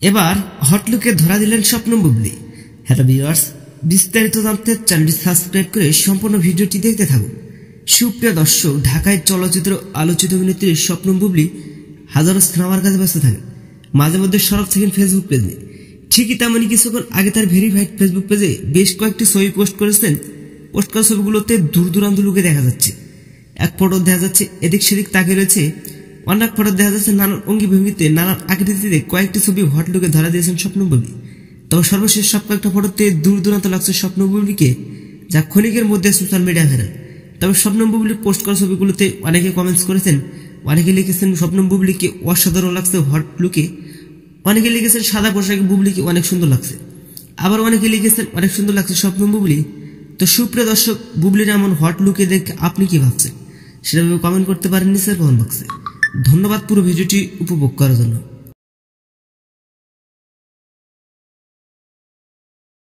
এবার হট লুকে ধরা দিলেন স্বপ্নম বুবলি। হ্যালো ভিউয়ার্স, বিস্তারিত জানতে চ্যানেলটি সাবস্ক্রাইব করে সম্পূর্ণ ভিডিওটি দেখতে থাকুন। সুপ্রিয় দর্শক, ঢাকায় চলচ্চিত্র আলোচিত অভিনেত্রী স্বপ্নম বুবলি হাজারো সিনেমার কাজে ব্যস্ত থাকেন, মাঝে মধ্যে সরব থাকেন ফেসবুক পেজ নিয়ে। ঠিকই তেমনই কিছুক্ষণ আগে তার ভেরিফাইড ফেসবুক পেজে বেশ কয়েকটি ছবি পোস্ট করেছেন। পোস্ট করা ছবিগুলোতে দূর দূরান্ত লুকে দেখা যাচ্ছে। এক ফটো দেখা যাচ্ছে এদিক সেদিক তাকিয়ে রয়েছে, অনেক ফটো দেখা যাচ্ছে নানান অঙ্গি ভঙ্গিতে, নানান আকৃতিতে কয়েকটি ছবি হট লুকে ধরা দিয়েছেন স্বপ্নম বুবলি। তবে সর্বশেষ সব কয়েকটা ফটোতে দূর দূরান্ত লাগছে স্বপ্নম বুবলিকে, যা ক্ষণিকের মধ্যে সোশ্যাল মিডিয়া ভাইরাল। তবে স্বপ্নম বুবলির পোস্ট করা ছবিগুলোতে অনেকে কমেন্টস করেছেন, অনেকে লিখেছেন স্বপ্নম বুবলিকে অসাধারণ লাগছে হট লুকে, অনেকে লিখেছেন সাদা পোশাকে বুবলিকে অনেক সুন্দর লাগছে, আবার অনেকে লিখেছেন অনেক সুন্দর লাগছে স্বপ্নম বুবলি। তো সুপ্রিয় দর্শক, বুবলির এমন হট লুকে দেখে আপনি কি ভাবছেন সেটা কমেন্ট করতে পারেন নিচের কমেন্ট বক্সে। ধন্যবাদ পুরো ভিডিওটি উপভোগ করার জন্য।